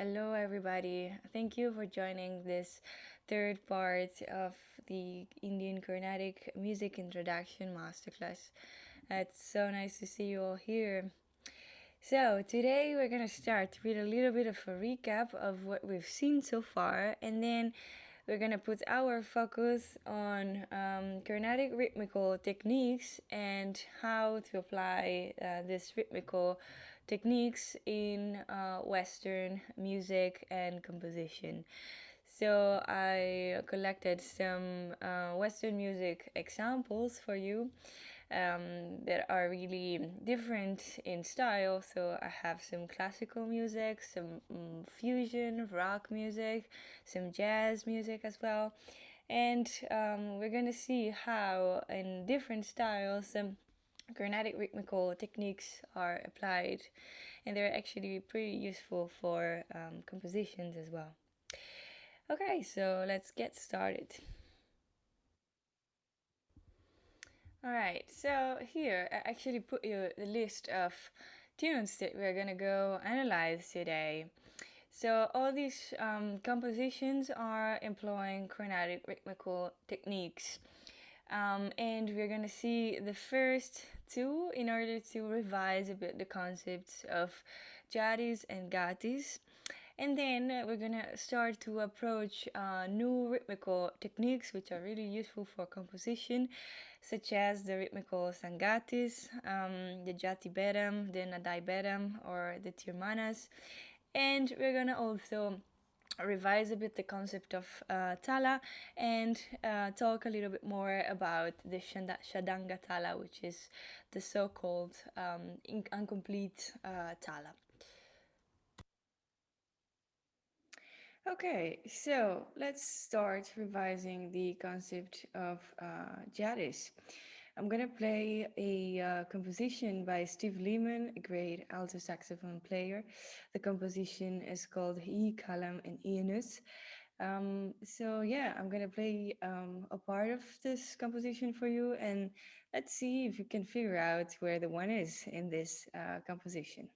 Hello, everybody. Thank you for joining this third part of the Indian Carnatic Music Introduction Masterclass. It's so nice to see you all here. So, today we're going to start with a little bit of a recap of what we've seen so far, and then we're going to put our focus on Carnatic rhythmical techniques and how to apply this rhythmical techniques in Western music and composition. So I collected some Western music examples for you that are really different in style. So I have some classical music, some fusion, rock music, some jazz music as well. And we're going to see how in different styles Carnatic rhythmical techniques are applied, and they're actually pretty useful for compositions as well. Okay, so let's get started. All right, so here I actually put you the list of tunes that we're gonna go analyze today. So all these compositions are employing chromatic rhythmical techniques. And we're gonna see the first two in order to revise a bit the concepts of jatis and gatis. And then we're gonna start to approach new rhythmical techniques which are really useful for composition, such as the rhythmical sangatis, the jati bedam, the nadai bedam, or the tirmanas. And we're gonna also revise a bit the concept of tala and talk a little bit more about the Shadanga tala, which is the so-called incomplete tala. Okay, so let's start revising the concept of jadis. I'm gonna play a composition by Steve Lehman, a great alto saxophone player. The composition is called E Kalam and Ianus. So yeah, I'm gonna play a part of this composition for you, and let's see if you can figure out where the one is in this composition.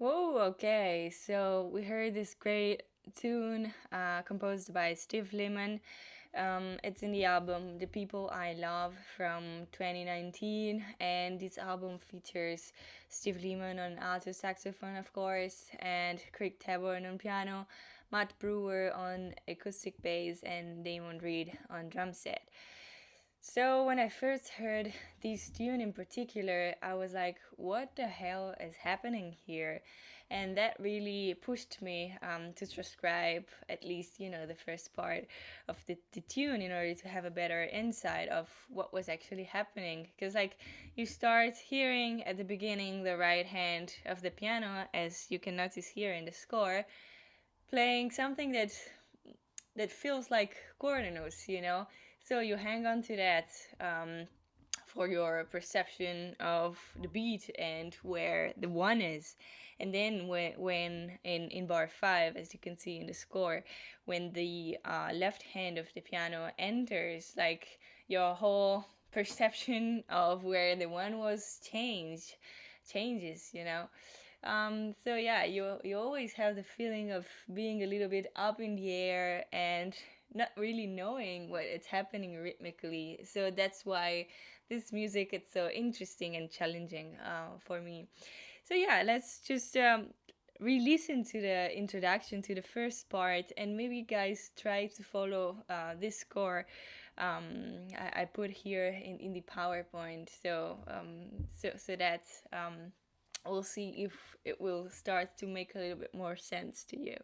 Whoa, okay. So we heard this great tune composed by Steve Lehman. It's in the album The People I Love from 2019, and this album features Steve Lehman on alto saxophone, of course, and Craig Taborn on piano, Matt Brewer on acoustic bass, and Damon Reed on drum set. So when I first heard this tune in particular, I was like, what the hell is happening here? And that really pushed me to transcribe at least, the first part of the tune in order to have a better insight of what was actually happening. Because, like, you start hearing at the beginning the right hand of the piano, as you can notice here in the score, playing something that feels like corner notes. So you hang on to that for your perception of the beat and where the one is. And then when in bar five, as you can see in the score, when the left hand of the piano enters, like your whole perception of where the one was changes. So yeah, you always have the feeling of being a little bit up in the air and not really knowing what is happening rhythmically. So that's why this music is so interesting and challenging for me. So yeah, let's just re-listen to the introduction to the first part, and maybe you guys try to follow this score I put here in the PowerPoint. So that we'll see if it will start to make a little bit more sense to you.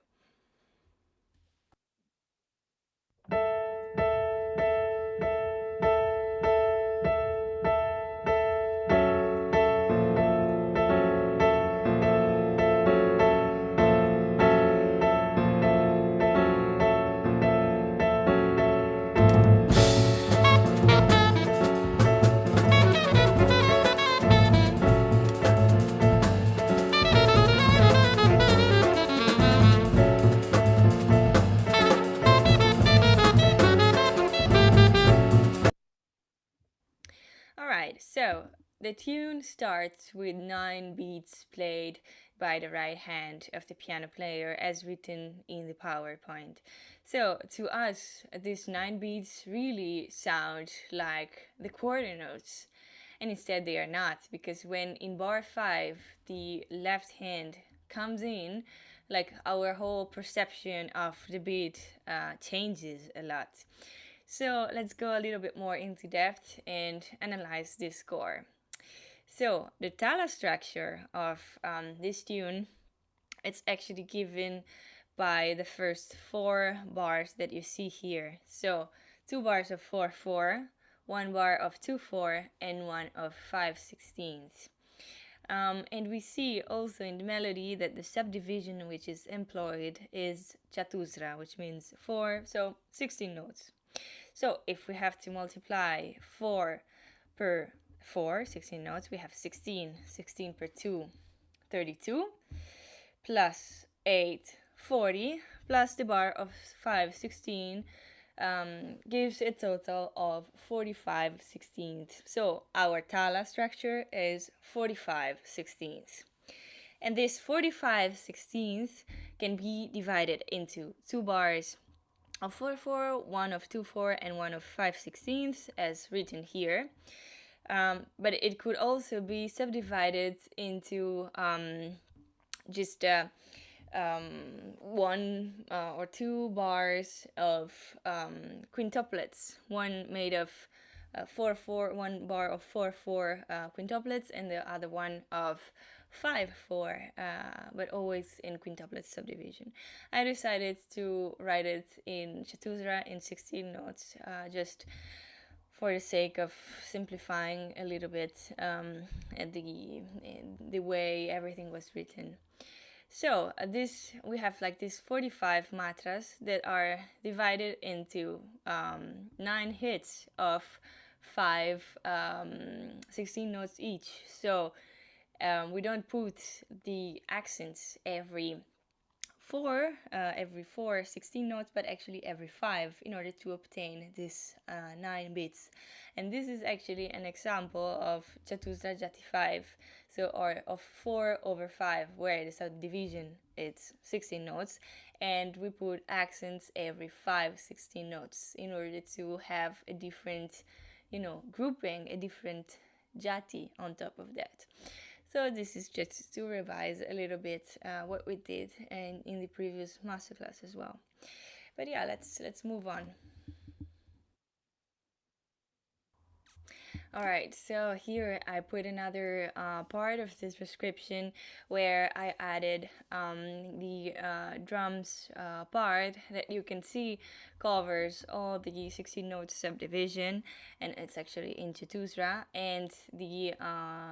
All right, so the tune starts with 9 beats played by the right hand of the piano player as written in the PowerPoint. So to us, these 9 beats really sound like the quarter notes. And instead, they are not, because when in bar 5 the left hand comes in, like our whole perception of the beat changes a lot. So let's go a little bit more into depth and analyze this score. So the tala structure of this tune, it's actually given by the first 4 bars that you see here. So 2 bars of 4/4, 1 bar of 2/4, and one of 5/16. And we see also in the melody that the subdivision which is employed is chatusra, which means 4, so 16 notes. So if we have to multiply 4 per 4, 16 notes, we have 16. 16 per 2, 32, plus 8, 40, plus the bar of 5, 16, gives a total of 45 sixteenths. So our tala structure is 45 sixteenths. And this 45 sixteenths can be divided into 2 bars of 4/4, one of 2/4, and one of 5/16, as written here. But it could also be subdivided into just 1 or 2 bars of quintuplets, one made of 4/4, 1 bar of 4/4 quintuplets, and the other one of 5/4, but always in quintuplet subdivision. I decided to write it in chatusra in 16 notes, just for the sake of simplifying a little bit the way everything was written. So this we have like these 45 matras that are divided into 9 hits of 5 16 notes each. So we don't put the accents every every four 16 notes, but actually every five, in order to obtain this 9 bits. And this is actually an example of Chatusra Jati 5, so, or of 4/5, where the subdivision it's 16 notes, and we put accents every 5 16 notes in order to have a different, grouping, a different jati on top of that. So this is just to revise a little bit what we did in the previous masterclass as well. But yeah, let's move on. All right, so here I put another part of this description where I added the drums part that you can see covers all the 16 notes subdivision, and it's actually in Chatusra, and the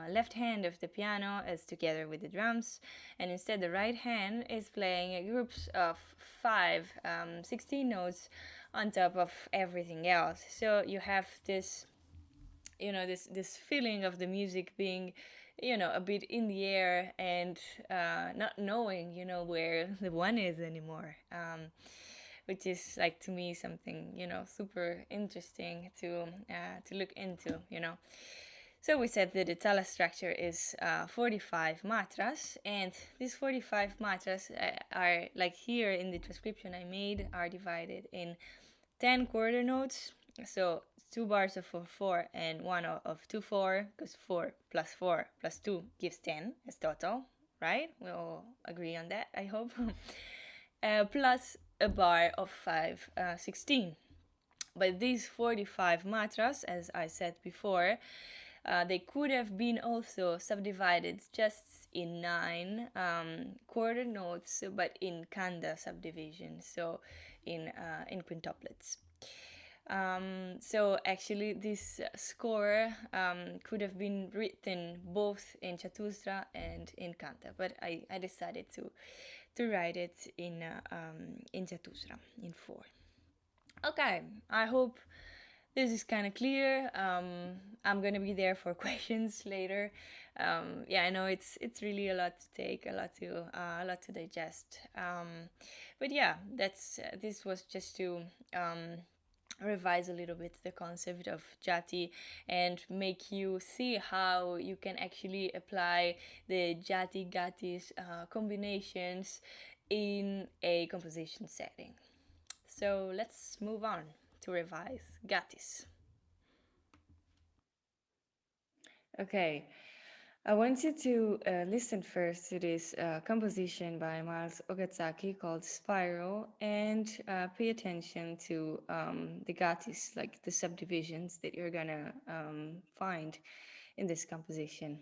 left hand of the piano is together with the drums, and instead the right hand is playing groups of 16 notes on top of everything else. So you have this, this feeling of the music being, a bit in the air, and not knowing, where the one is anymore, which is, like, to me something, super interesting to look into. So we said that the tala structure is 45 matras, and these 45 matras are, like here in the transcription I made, are divided in 10 quarter notes. So 2 bars of 4/4 and one of 2/4, because 4 plus 4 plus 2 gives 10 as total, right? We all agree on that, I hope. Plus a bar of 5/16. But these 45 matras, as I said before, they could have been also subdivided just in 9 quarter notes, but in kanda subdivision, so in quintuplets. So actually this score could have been written both in Chatusra and in kanta, but I decided to write it in Chatusra, in 4. Okay, I hope this is kind of clear. I'm gonna be there for questions later. Yeah, I know it's really a lot to take, a lot to digest. But yeah, this was just to revise a little bit the concept of jati and make you see how you can actually apply the jati gatis combinations in a composition setting. So let's move on to revise gatis. Okay, I want you to listen first to this composition by Miles Ogatsaki called Spiral, and pay attention to the gatis, like the subdivisions that you're gonna find in this composition.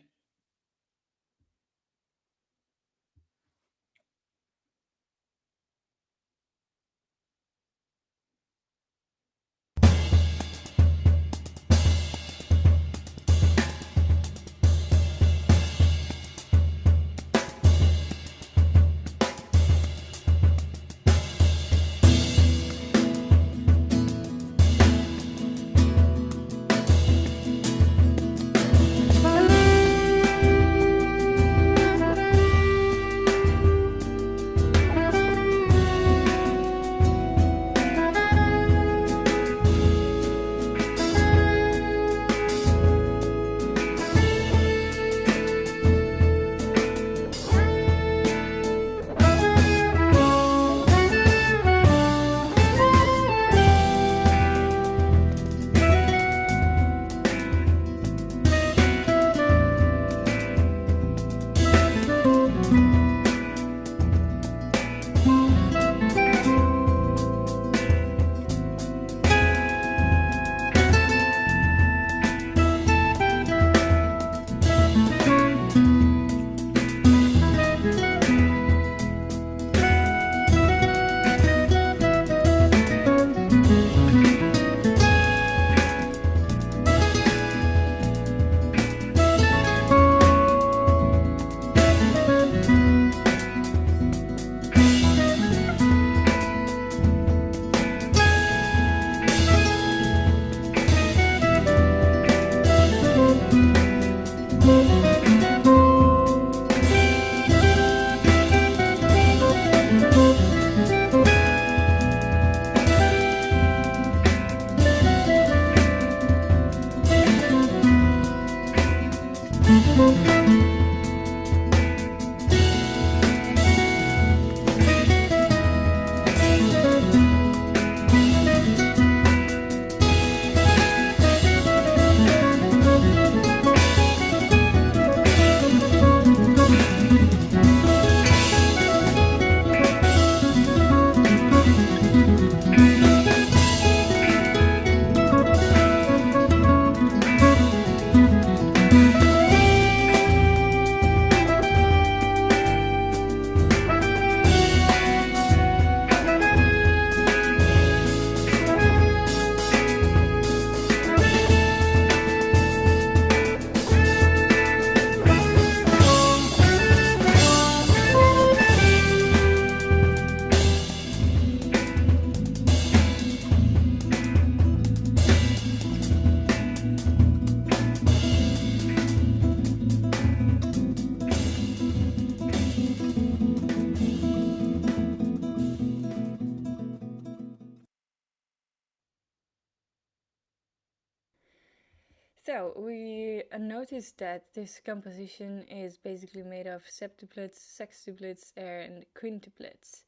So we noticed that this composition is basically made of septuplets, sextuplets, and quintuplets.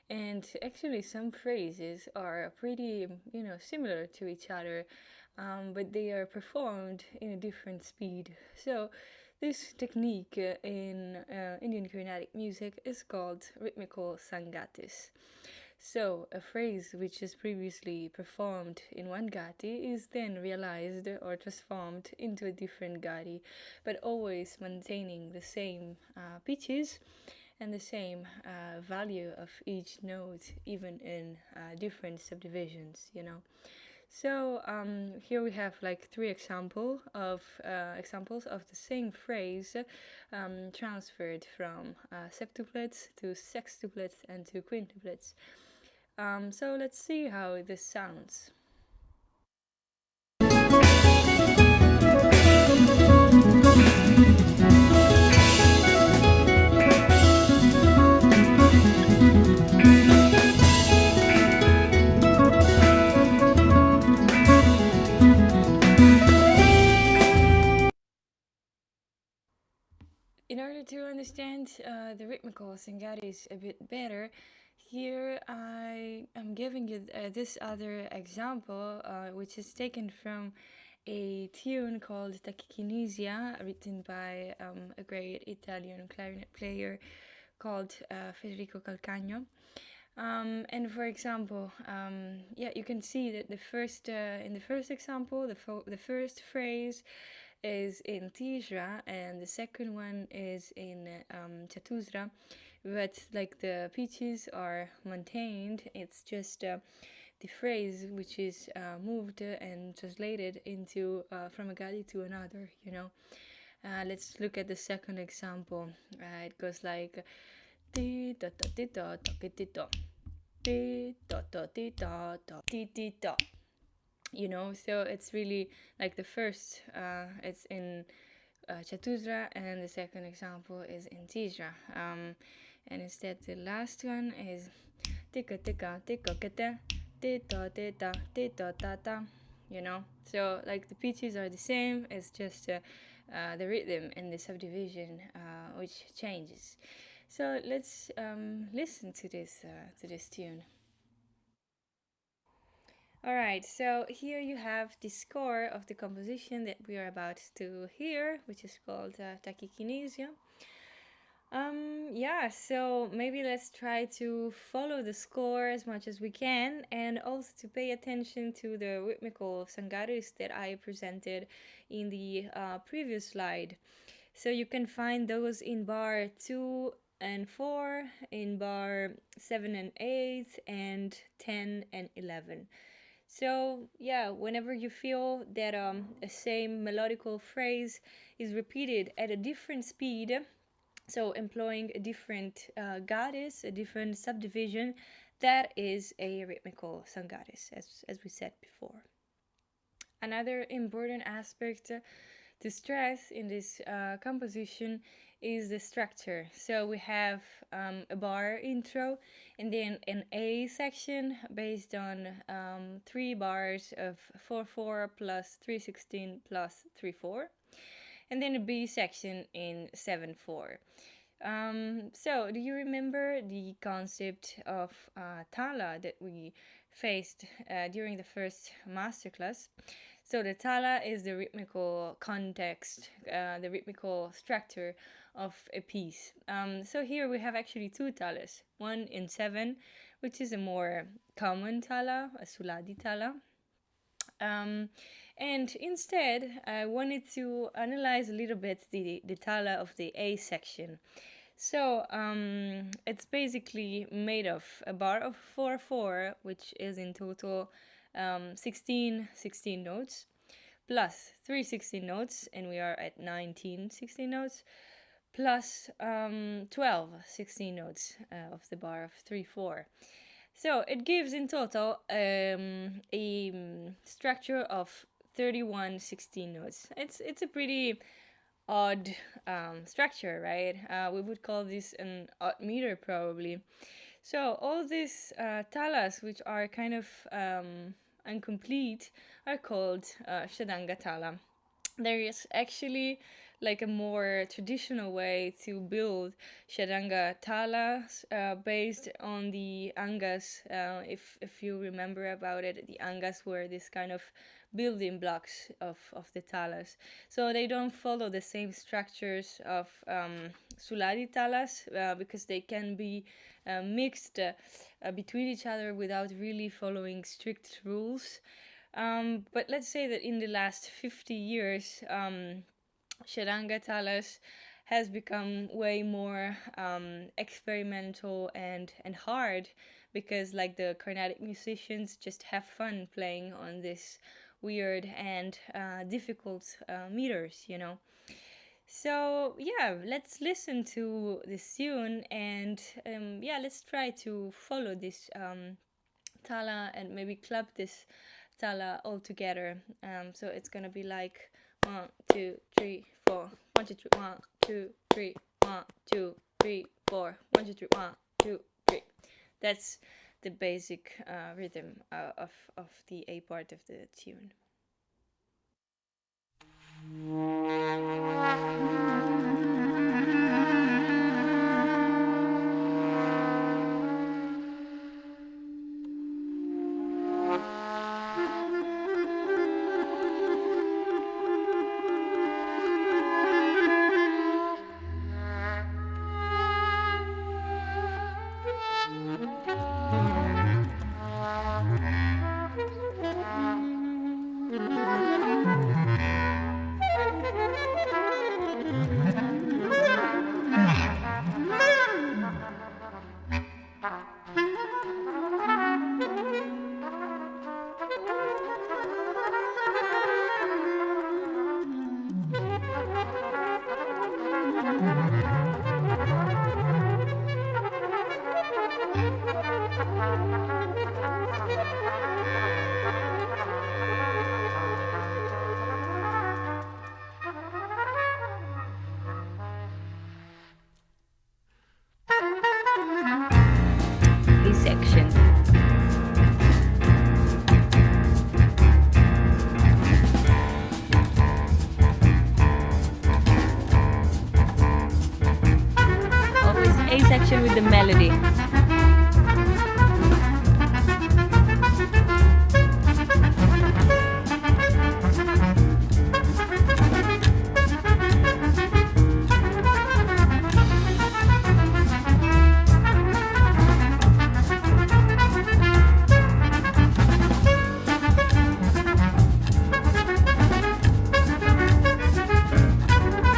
And actually, some phrases are pretty, similar to each other, but they are performed in a different speed. So, this technique in Indian Carnatic music is called rhythmical sangatis. So, a phrase which is previously performed in one gati is then realized or transformed into a different gati, but always maintaining the same pitches and the same value of each note, even in different subdivisions. So here we have like three examples of the same phrase transferred from septuplets to sextuplets and to quintuplets. So let's see how this sounds. In order to understand the rhythmical sangatis a bit better, here I am giving you this other example, which is taken from a tune called Tachykinesia, written by a great Italian clarinet player called Federico Calcagno. And for example, yeah, you can see that in the first example, the first phrase is in Tijra and the second one is in Chatusra, but like the pitches are maintained. It's just the phrase which is moved and translated into from a gadi to another. Let's look at the second example. It goes like ti da da ti da da ti da ti da da ti da da ti ti da. So it's really like the first it's in Chatusra and the second example is in Tijra. And instead the last one is tika tika tika kete tita tita tita tata. So like the pitches are the same, it's just the rhythm and the subdivision which changes. So let's listen to this tune. All right, so here you have the score of the composition that we are about to hear, which is called Tachykinesia. Yeah, so maybe let's try to follow the score as much as we can and also to pay attention to the rhythmical sangaris that I presented in the previous slide. So you can find those in bar 2 and 4, in bar 7 and 8, and 10 and 11. So yeah, whenever you feel that a same melodical phrase is repeated at a different speed, so employing a different goddess, a different subdivision, that is a rhythmical sangaris, as we said before. Another important aspect to stress in this composition is the structure. So we have a bar intro and then an A section based on 3 bars of 4/4 plus 3/16 plus 3/4, and then a B section in 7/4. So, do you remember the concept of tala that we faced during the first masterclass? So, the tala is the rhythmical context, the rhythmical structure of a piece. So, here we have actually two talas, one in 7, which is a more common tala, a suladi tala. And instead, I wanted to analyze a little bit the tala of the A section. So it's basically made of a bar of 4/4, which is in total 16 notes, plus 3 16 notes, and we are at 19 16 notes, plus 12 16 notes of the bar of 3/4. So it gives in total a structure of 31 16 notes. It's a pretty odd structure, right? We would call this an odd meter probably. So all these talas, which are kind of incomplete, are called Shadanga tala. there is actually like a more traditional way to build Sharanga talas based on the angas. If you remember about it, the angas were this kind of building blocks of the talas. So they don't follow the same structures of Sulari talas because they can be mixed between each other without really following strict rules. But let's say that in the last 50 years, Sharanga Talas has become way more experimental and hard because like the Carnatic musicians just have fun playing on this weird and difficult meters, you know. So yeah, let's listen to this tune and yeah, let's try to follow this tala and maybe club this tala all together. So it's gonna be like 1, 2, 3, 4. 1, 2, 3, 1, 2, 3, 1, 2, 3, 4. 1, 2, 3, 1, 2, 3. That's the basic rhythm of the A part of the tune. A section. Always A section with the melody.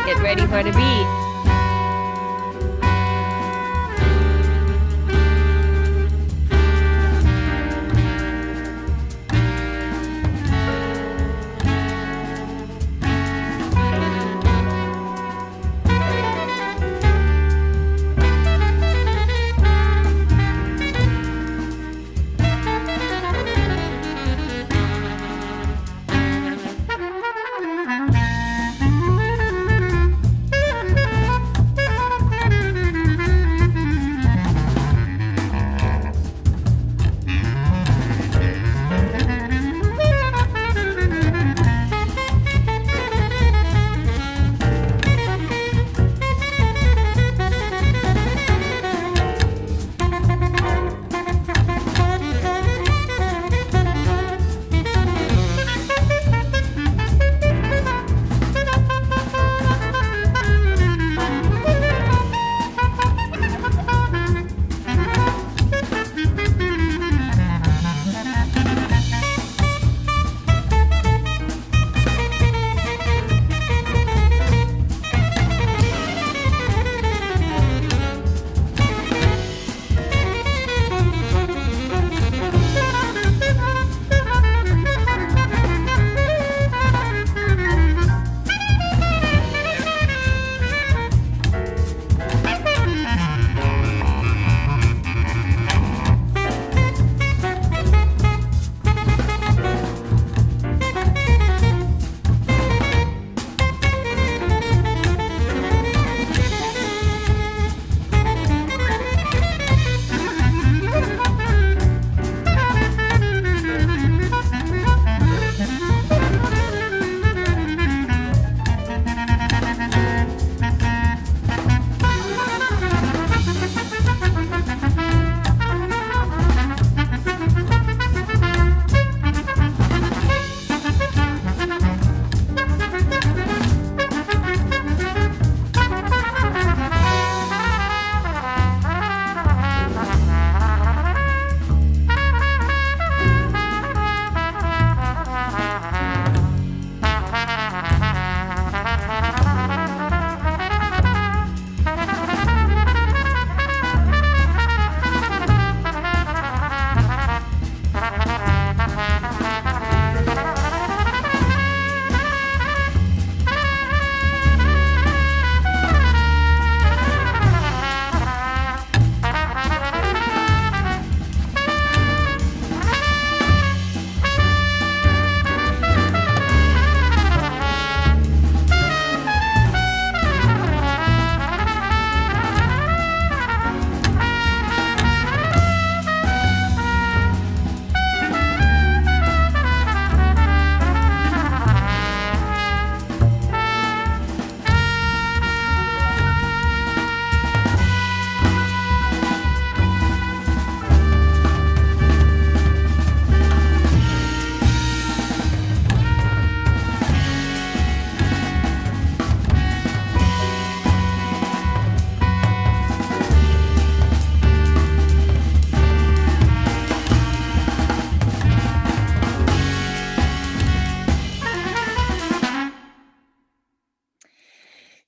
Get ready for the beat.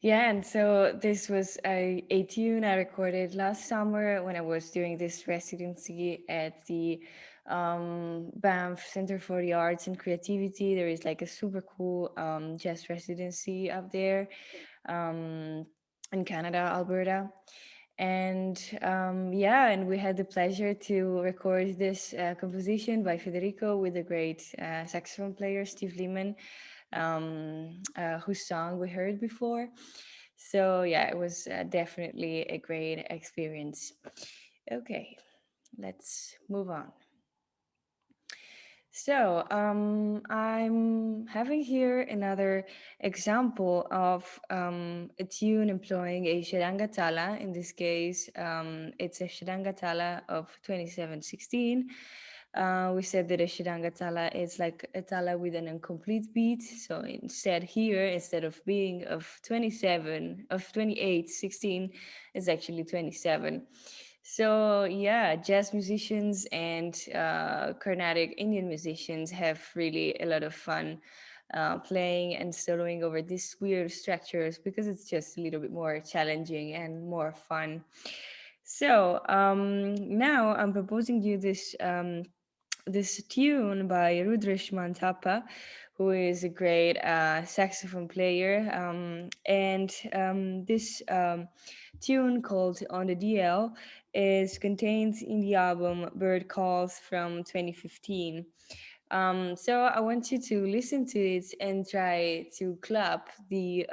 Yeah, and so this was a tune I recorded last summer when I was doing this residency at the Banff Center for the Arts and Creativity. There is like a super cool jazz residency up there um, in Canada, Alberta. And yeah, and we had the pleasure to record this composition by Federico with the great saxophone player Steve Lehman, whose song we heard before. So yeah, it was definitely a great experience. Okay, let's move on. So, I'm having here another example of a tune employing a Shadanga Tala. In this case, it's a Shadanga Tala of 2716. We said that a Shadanga Tala is like a Tala with an incomplete beat. So instead here, instead of being of 27, of 28, 16, it's actually 27. So yeah, jazz musicians and Carnatic Indian musicians have really a lot of fun playing and soloing over these weird structures because it's just a little bit more challenging and more fun. So now I'm proposing you this tune by Rudresh Mantapa, who is a great saxophone player. And this tune called On the DL is contained in the album Bird Calls from 2015. So I want you to listen to it and try to clap the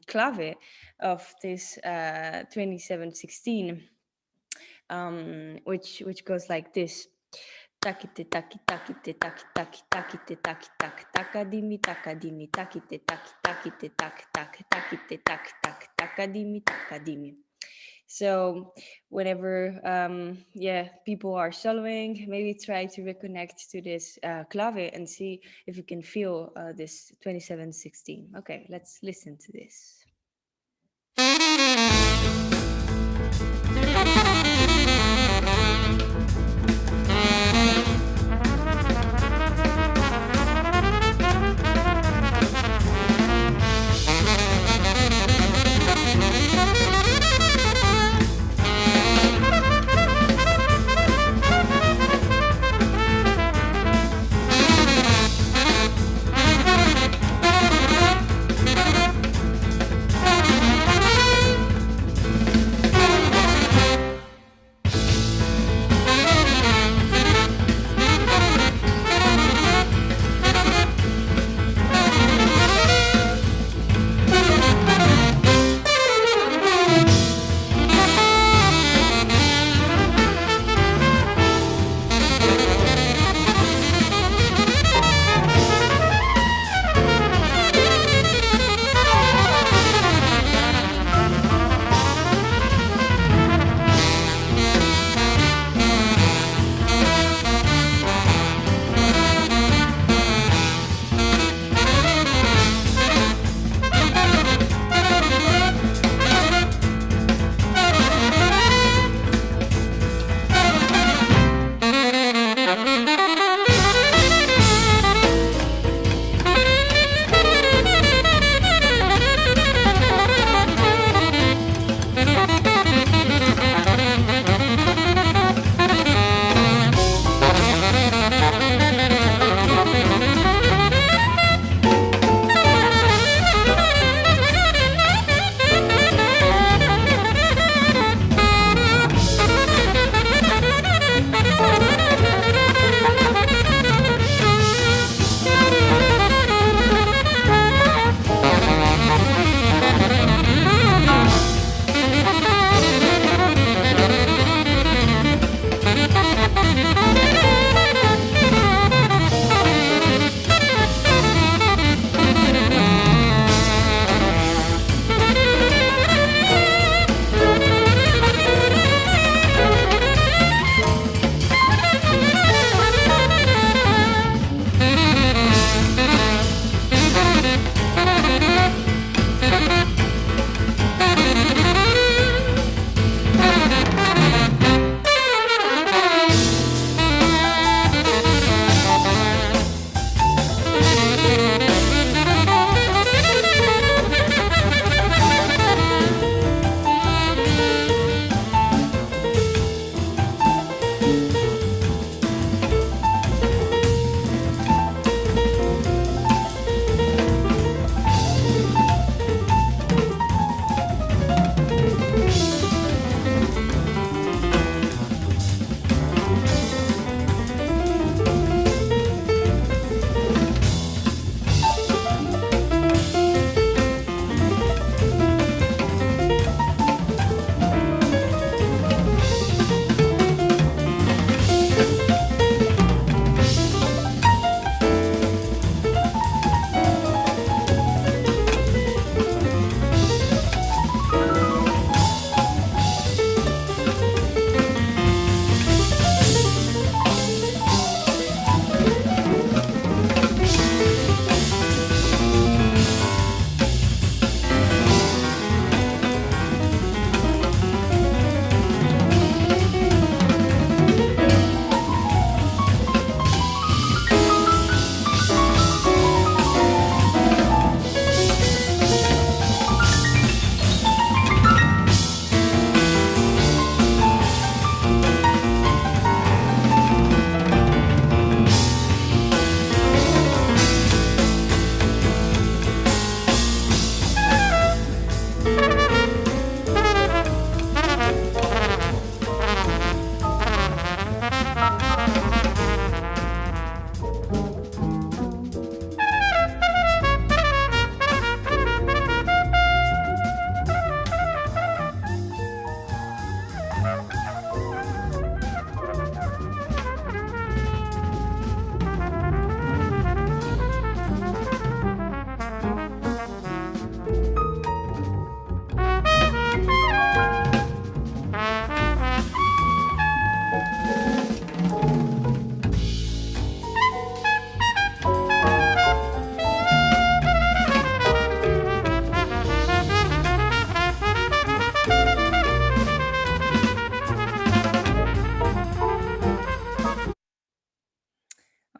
clave of this 2716, which goes like this. Takite taki takite taki taki takite taki tak takadimi takadimi takite taki takite tak tak takite tak tak takadimi takadimi. So whenever yeah, people are soloing, maybe try to reconnect to this clave and see if you can feel this 2716. Okay, let's listen to this.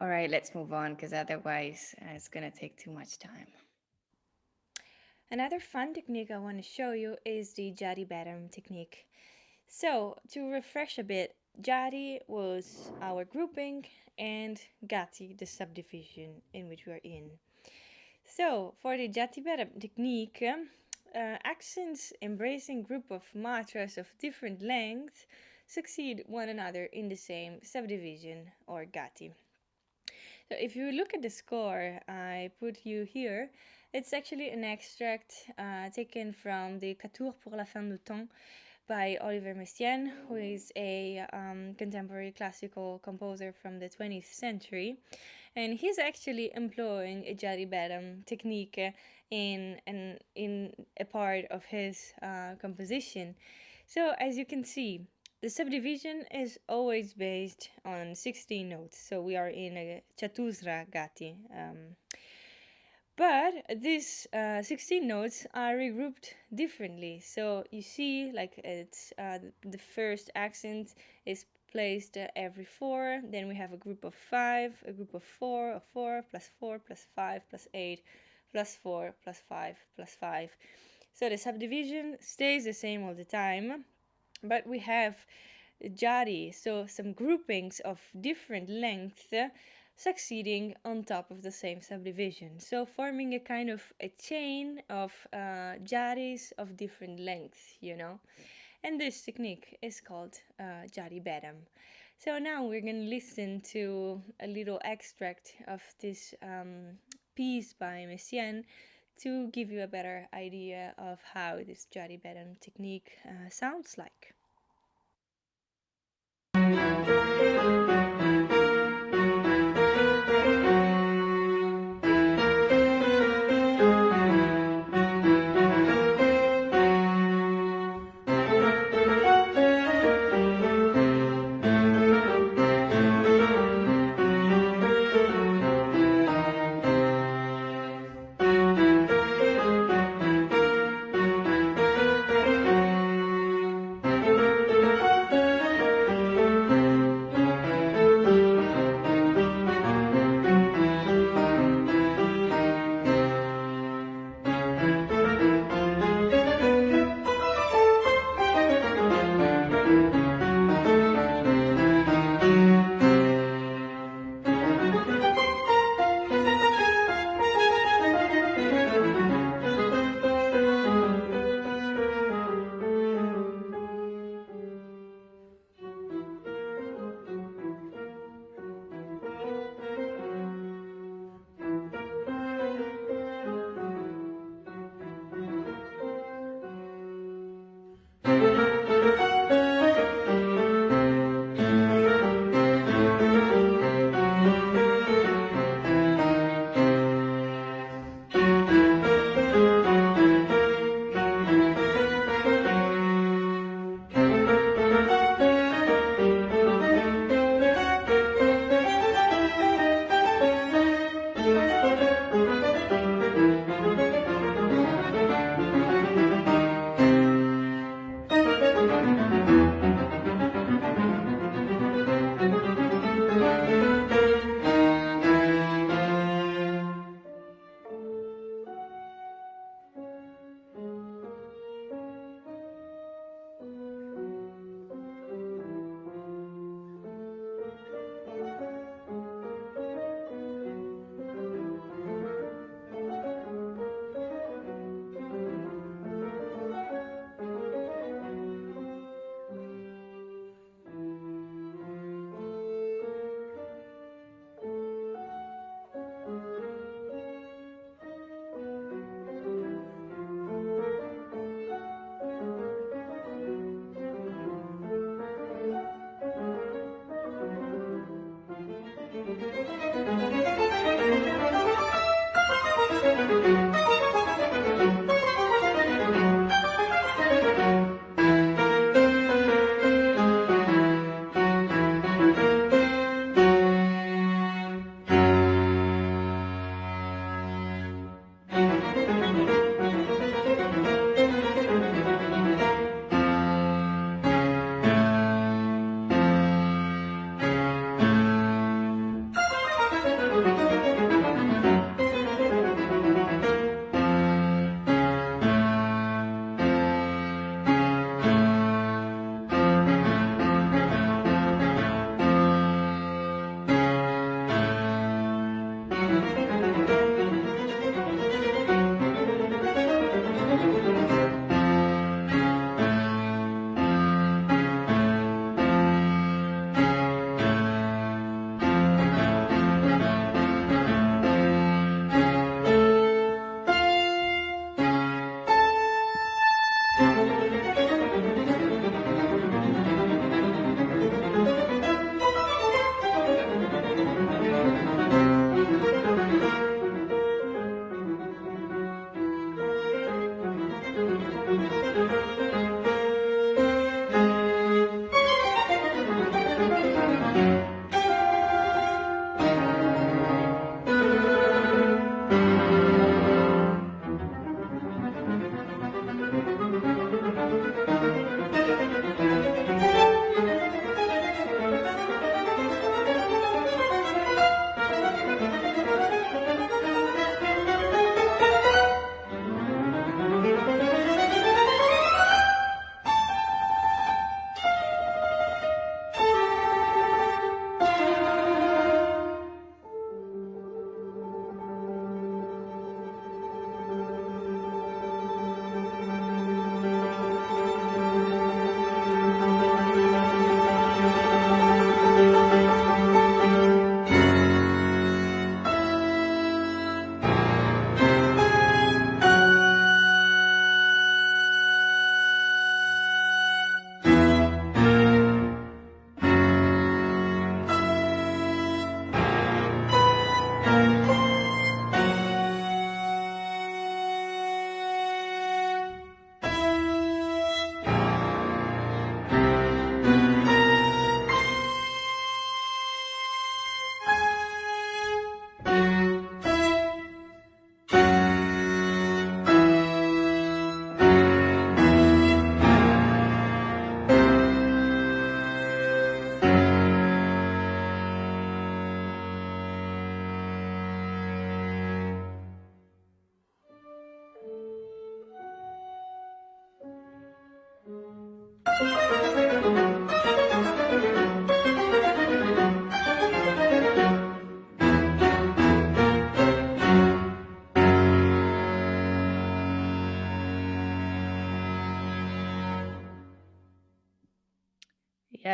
All right, let's move on because otherwise it's gonna take too much time. Another fun technique I want to show you is the Jari Baram technique. So, to refresh a bit, Jari was our grouping and Gati the subdivision in which we are in. So, for the Jati Baram technique, accents embracing group of matras of different lengths succeed one another in the same subdivision or Gati. So if you look at the score I put you here, it's actually an extract taken from the Quatuor pour la fin du temps by Olivier Messiaen, who is a contemporary classical composer from the 20th century. And he's actually employing a Jari Baram technique in a part of his composition. So as you can see, the subdivision is always based on 16 notes, so we are in a Chatusra Gati. But these 16 notes are regrouped differently. So you see, like it's the first accent is placed every 4. Then we have a group of 5, a group of 4, a 4 plus 4 plus 5 plus 8 plus 4 plus 5 plus 5. So the subdivision stays the same all the time, but we have jari, so some groupings of different length succeeding on top of the same subdivision, so forming a kind of a chain of jaris of different length, you know. And this technique is called Jari Baram. So now we're going to listen to a little extract of this piece by Messiaen to give you a better idea of how this Jari Baram technique sounds like.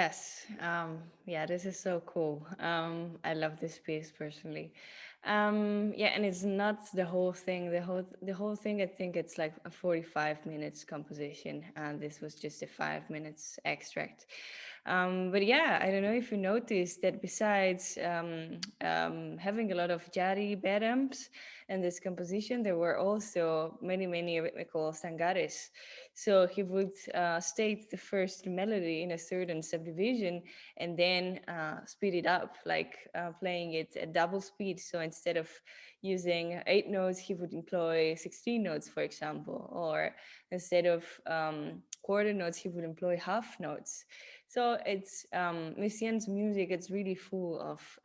Yes. Yeah, this is so cool. I love this piece personally. Yeah, and it's not the whole thing. The whole thing, I think it's like a 45 minutes composition, and this was just a 5 minutes extract. But yeah, I don't know if you noticed that besides having a lot of jari bedams in this composition, there were also many rhythmical stangares. So he would state the first melody in a certain subdivision and then speed it up, like playing it at double speed. So instead of using 8 notes, he would employ 16 notes, for example, or instead of quarter notes, he would employ half notes. So it's Messiaen's music. It's really full of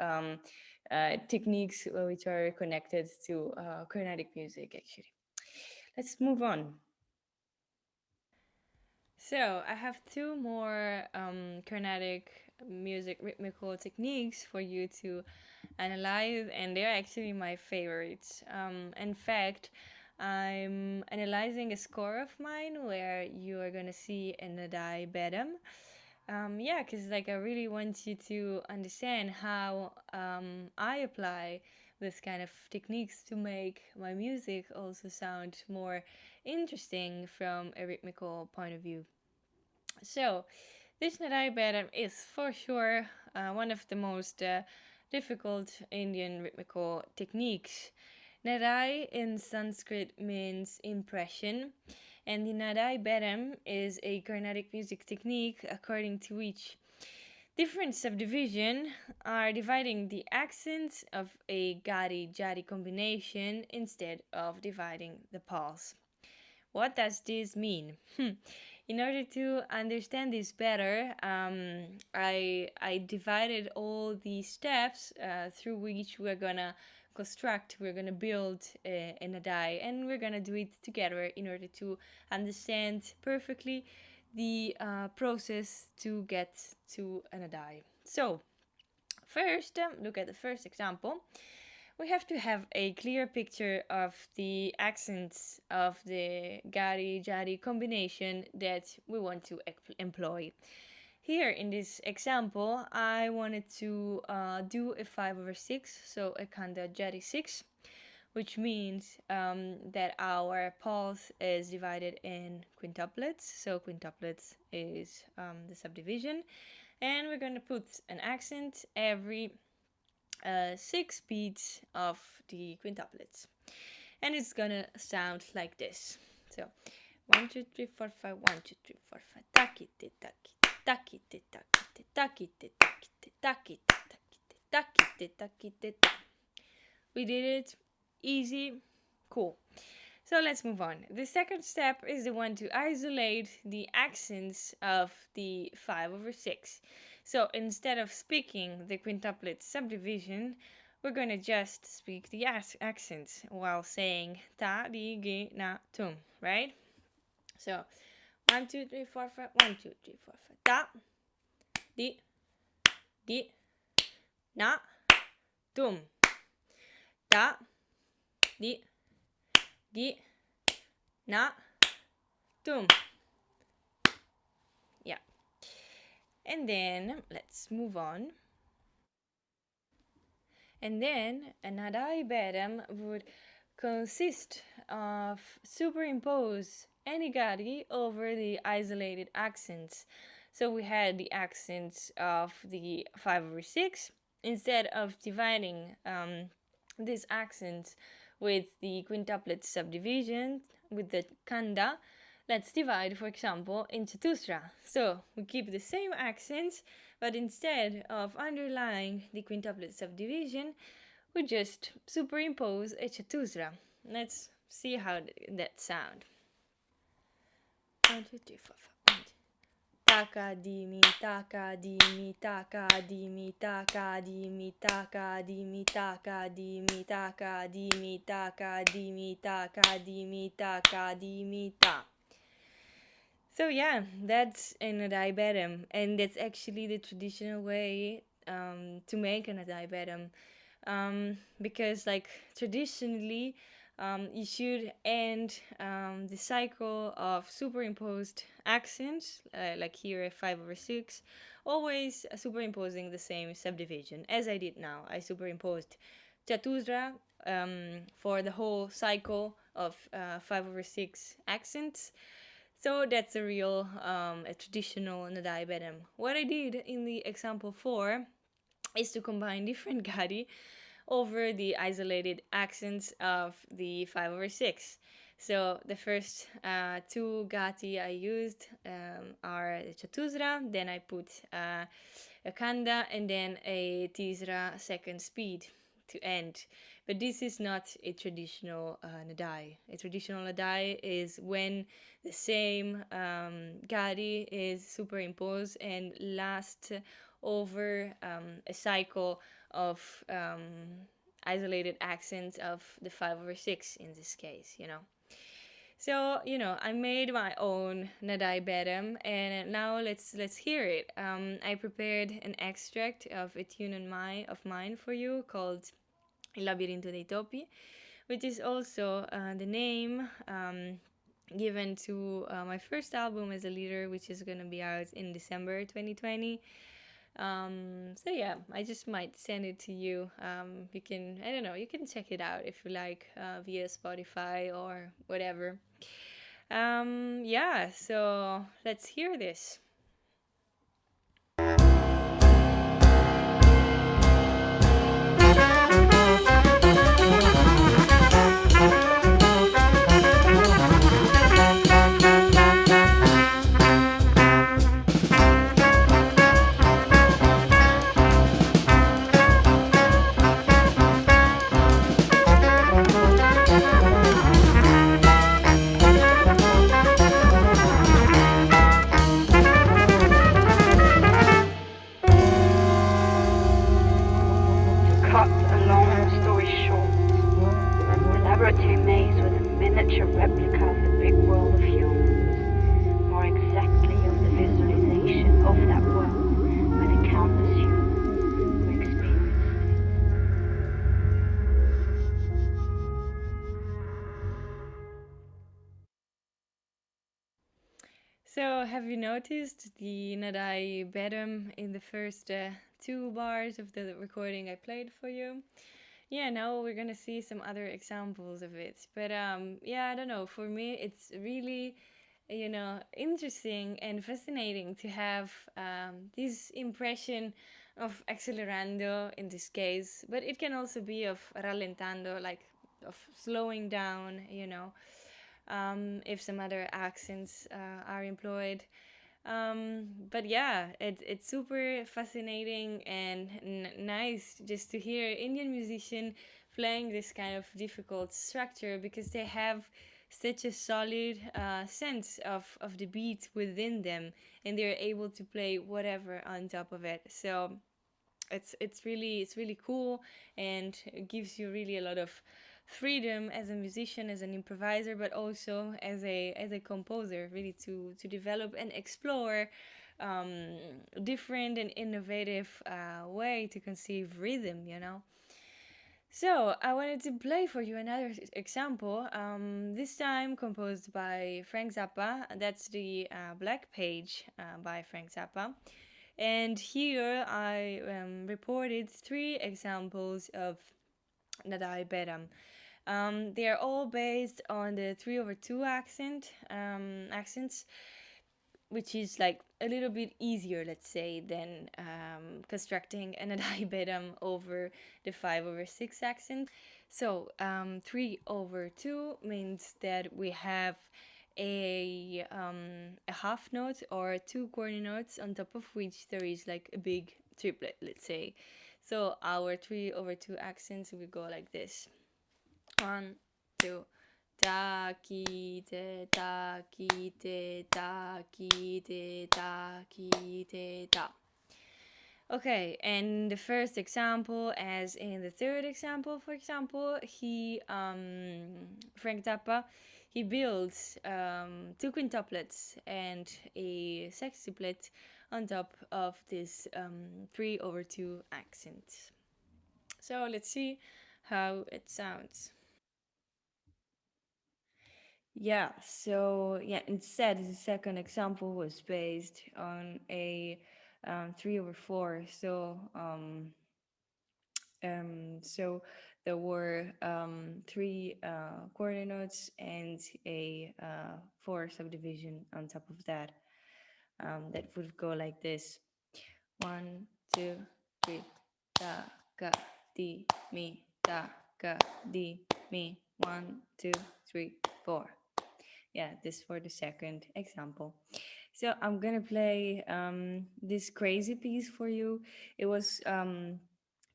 techniques which are connected to Carnatic music. Actually, let's move on. So I have two more Carnatic music rhythmical techniques for you to analyze, and they're actually my favorites. In fact, I'm analyzing a score of mine where you are gonna see in the die Bedam. Yeah, because like I really want you to understand how I apply this kind of techniques to make my music also sound more interesting from a rhythmical point of view. So, this Nadai Bedam is for sure one of the most difficult Indian rhythmical techniques. Nadai in Sanskrit means impression, and the Nadai Bedam is a Carnatic music technique according to which different subdivision are dividing the accents of a Gadi Jadi combination instead of dividing the pulse. What does this mean? In order to understand this better, I divided all the steps through which we're gonna construct, we're gonna build in a die, and we're gonna do it together in order to understand perfectly the process to get to an die. So, first, look at the first example. We have to have a clear picture of the accents of the Gari Jari combination that we want to employ. Here in this example, I wanted to do a 5 over 6, so a Kanda Jari 6, which means that our pulse is divided in quintuplets. So quintuplets is the subdivision, and we're going to put an accent every 6 beats of the quintuplets. And it's gonna sound like this. So 1, 2, 3, 4, 5, 1, 2, 3, 4, 5. Takite, takite, takite, takite, takite, takite, takite, takite, takite, takite, ta. We did it. Easy. Cool. So let's move on. The second step is the one to isolate the accents of the 5 over 6. So instead of speaking the quintuplet subdivision, we're going to just speak the accents while saying ta, di, gi, na, tum, right? So 1, 2, 3, 4, 5, 1, 2, 3, 4, 5. Ta, di, gi, na, tum. Ta, di, gi, na, tum. Yeah. And then let's move on. And then another Iberam would consist of superimpose any gadi over the isolated accents. So we had the accents of the 5 over 6. Instead of dividing these accents with the quintuplet subdivision with the kanda, let's divide, for example, into tusra. So we keep the same accents, but instead of underlying the quintuplet subdivision, we just superimpose a chatusra. Let's see how that sound. 1, 2, 3, 4, 5. Taka di mi, taka di mi, taka di mi, taka di mi, taka di mi, taka di mi, taka di mi, taka di mi, taka di mi, taka di mi, ta. So yeah, that's in a diabetum, and that's actually the traditional way to make an diabetum, because like traditionally You should end the cycle of superimposed accents, like here at 5/6, always superimposing the same subdivision. As I did now, I superimposed Chatusra for the whole cycle of 5/6 accents. So that's a real, a traditional Nadai Bedam. What I did in the example 4 is to combine different Gadi over the isolated accents of the 5/6. So the first two gati I used are the Chatusra, then I put a Kanda, and then a Tisra second speed to end. But this is not a traditional Nadai. A traditional Nadai is when the same Gadi is superimposed and lasts over a cycle of isolated accents of the 5/6 in this case, you know. So, you know, I made my own Nadai Bedam, and now let's hear it. I prepared an extract of a tune of mine for you called Il Labirinto dei Topi, which is also the name given to my first album as a leader, which is gonna be out in December 2020. So yeah, I just might send it to you. You can, I don't know, you can check it out if you like via Spotify or whatever. Yeah, so let's hear this. To cut a long story short, the laboratory maze was a miniature replica of the big world of humans, more exactly of the visualization of that world by the countless humans who experienced it. So, have you noticed the Nadai Bedam in the first two bars of the recording I played for you? Yeah, now we're gonna see some other examples of it. But yeah, I don't know. For me, it's really, you know, interesting and fascinating to have this impression of accelerando in this case, but it can also be of rallentando, like of slowing down, you know, if some other accents are employed. But yeah, it's super fascinating and nice just to hear Indian musician playing this kind of difficult structure because they have such a solid sense of the beat within them, and they're able to play whatever on top of it. So it's really cool, and it gives you really a lot of freedom as a musician, as an improviser, but also as a composer, really to develop and explore um, different and innovative way to conceive rhythm, you know. So I wanted to play for you another example, this time composed by Frank Zappa. That's the Black Page by Frank Zappa. And here I reported three examples of Nadai Bedam. They are all based on the 3/2 accents, which is like a little bit easier, let's say, than constructing an Nadai Bedam over the 5/6 accent. So 3/2 means that we have a half note or two corner notes on top of which there is like a big triplet, let's say. So our 3/2 accents will go like this: 1, 2, ta ki te ta ki te ta ki te ta ki te ta. Okay, and the first example, as in the third example, for example, Frank Zappa, he builds two quintuplets and a sextuplet on top of this 3/2 accent. So let's see how it sounds. Yeah, so yeah, instead, the second example was based on a 3/4. So there were three coordinates and a four subdivision on top of that. That would go like this: 1, 2, 3, da ga di mi da ga di mi. 1, 2, 3, 4. Yeah, this for the second example. So I'm gonna play this crazy piece for you. It was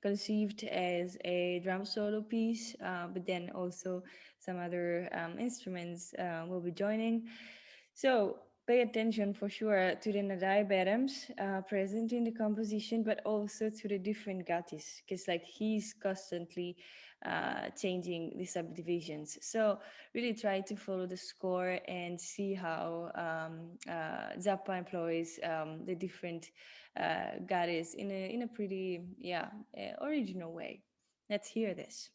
conceived as a drum solo piece, but then also some other instruments will be joining. So pay attention for sure to the nadai rhythms present in the composition, but also to the different gatis, because like he's constantly changing the subdivisions. So really try to follow the score and see how Zappa employs the different gatis in a pretty original way. Let's hear this.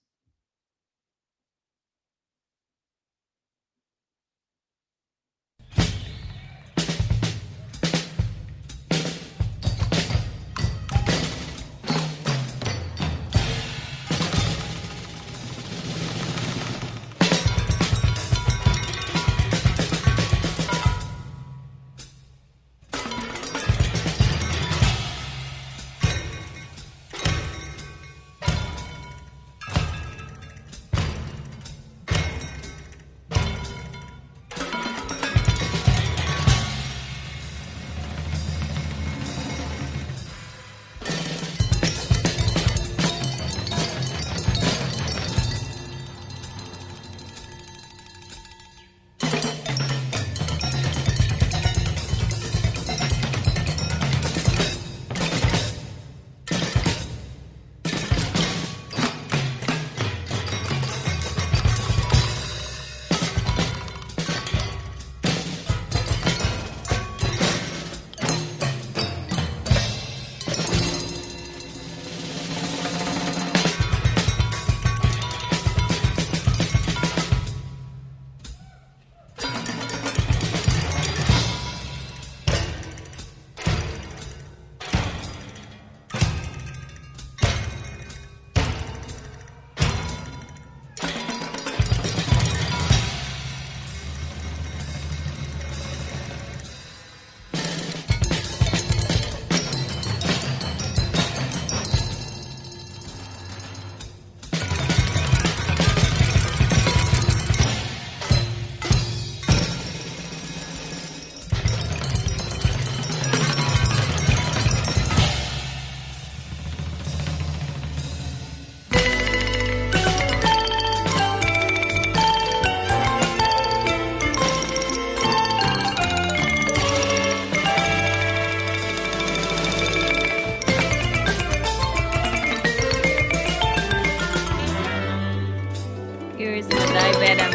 Here's the diagram.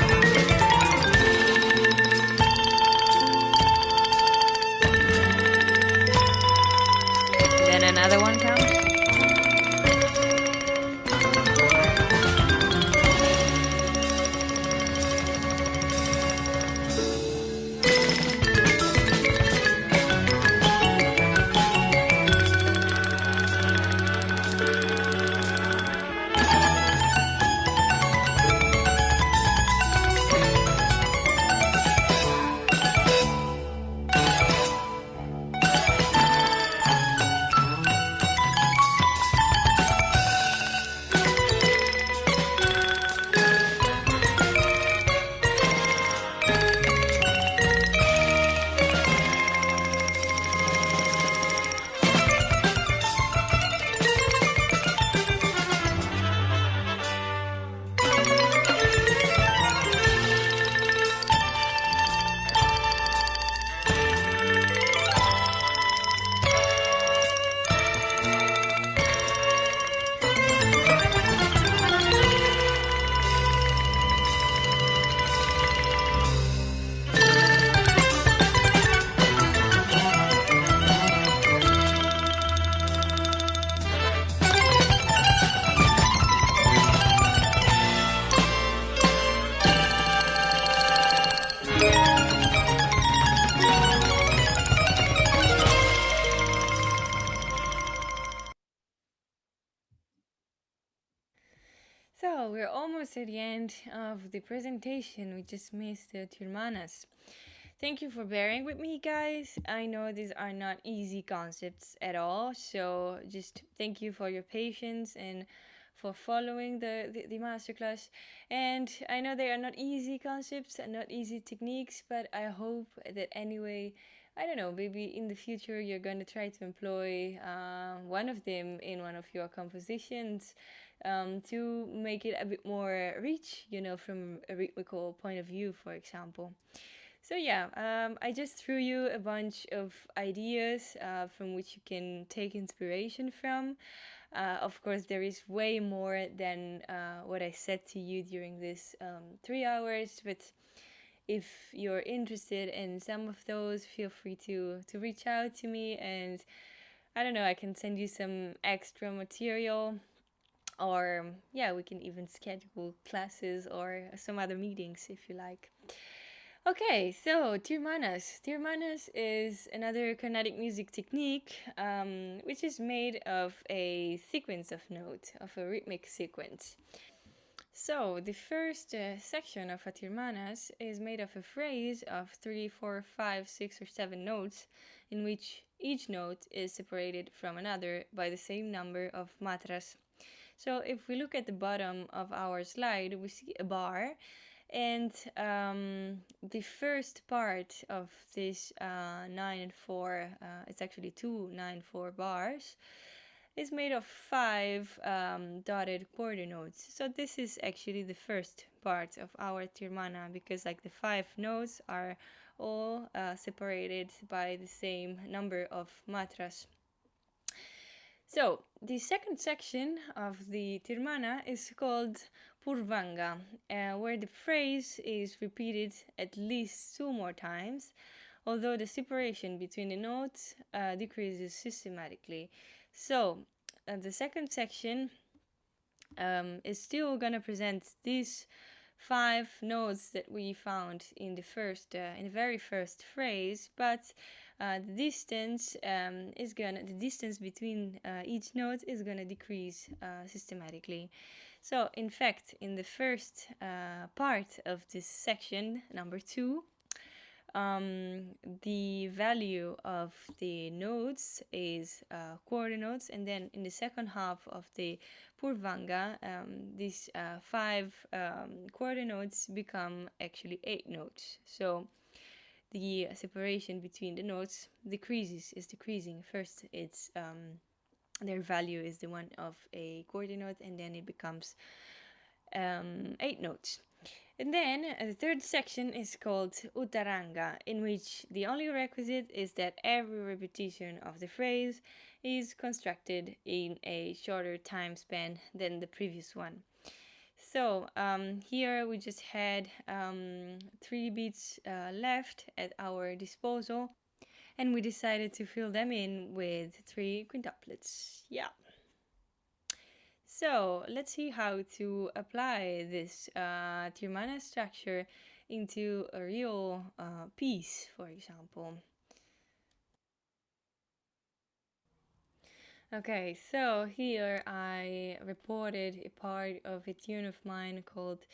Then another one comes. So we're almost at the end of the presentation. We just missed the Tirmanas. Thank you for bearing with me, guys. I know these are not easy concepts at all, so just thank you for your patience and for following the masterclass. And I know they are not easy concepts and not easy techniques, but I hope that anyway, I don't know, maybe in the future you're going to try to employ one of them in one of your compositions to make it a bit more rich, from a rhythmical point of view, for example. So yeah, I just threw you a bunch of ideas from which you can take inspiration from. Of course, there is way more than what I said to you during this 3 hours, but if you're interested in some of those, feel free to reach out to me, and I don't know, I can send you some extra material, or yeah, we can even schedule classes or some other meetings if you like. Okay, so Tirmanas. Tirmanas is another Carnatic music technique, which is made of a sequence of notes, of a rhythmic sequence. So the first section of a Tirmanas is made of a phrase of 3, 4, 5, 6, or 7 notes, in which each note is separated from another by the same number of matras. So if we look at the bottom of our slide, we see a bar, and the first part of this 9 and 4, it's actually 2 9 4 bars, is made of 5 dotted quarter notes. So this is actually the first part of our tirmana, because like the 5 notes are all separated by the same number of matras. So, the second section of the Tirmana is called Purvanga, where the phrase is repeated at least 2 more times, although the separation between the notes decreases systematically. So, the second section is still gonna present these 5 notes that we found in the very first phrase, but the distance between each note is gonna decrease systematically. So, in fact, in the first part of this section, number 2, the value of the notes is quarter notes, and then in the second half of the Purvanga, these 5 quarter notes become actually 8 notes. So the separation between the notes is decreasing. First, it's their value is the one of a quarter note, and then it becomes 8 notes. And then the third section is called Uttaranga, in which the only requisite is that every repetition of the phrase is constructed in a shorter time span than the previous one. So here we just had 3 beats left at our disposal, and we decided to fill them in with 3 quintuplets. Yeah. So let's see how to apply this Tirmana structure into a real piece, for example. Okay, so here I reported a part of a tune of mine called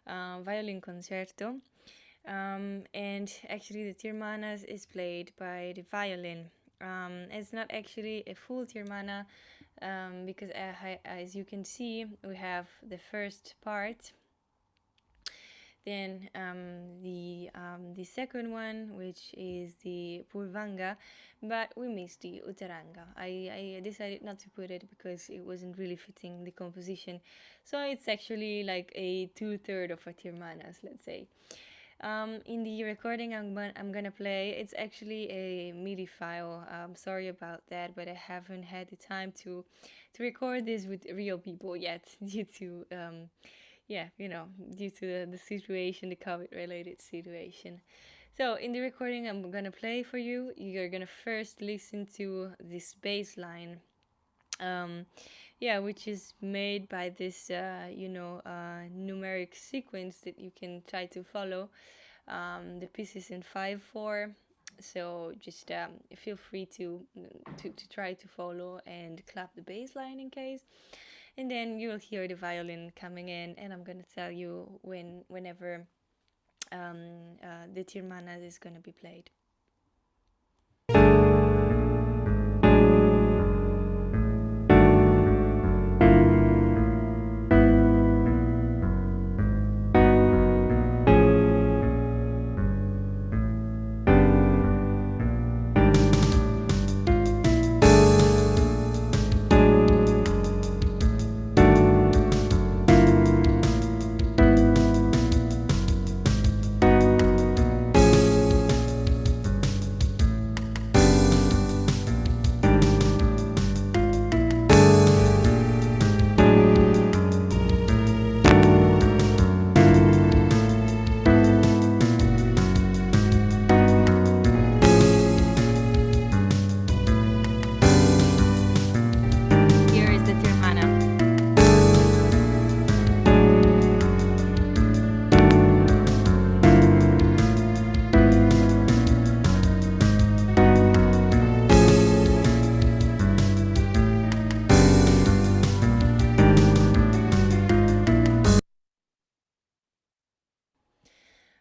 Violin Concerto. And actually the Tirmanas is played by the violin. It's not actually a full Tirmana, because as you can see, we have the first part, then the second one, which is the Purvanga, but we missed the Uttaranga. I decided not to put it because it wasn't really fitting the composition. So it's actually like a 2/3 of a Tirmanas, let's say. In the recording I'm gonna play, it's actually a MIDI file. Sorry about that, but I haven't had the time to record this with real people yet due to due to the situation, the COVID-related situation. So in the recording I'm gonna play for you, you're gonna first listen to this bass line. Which is made by this, numeric sequence that you can try to follow. The piece is in 5/4, so just feel free to try to follow and clap the bass line in case. and then you'll hear the violin coming in, and I'm gonna tell you whenever the Tirmanas is gonna be played. Here is the Tirmana.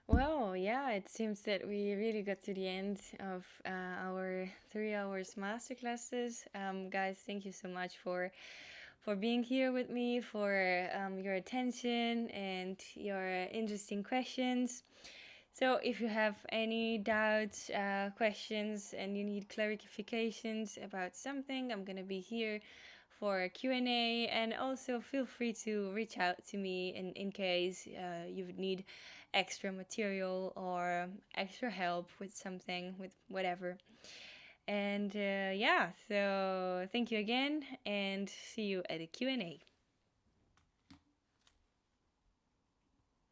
Well, yeah, it seems that we really got to the end of our 3 hours masterclasses. Guys, thank you so much for being here with me, for your attention and your interesting questions. So, if you have any doubts, questions, and you need clarifications about something, I'm gonna be here for a Q&A, and also feel free to reach out to me in case you would need extra material or extra help with something, with whatever. And yeah, so thank you again, and see you at the Q&A.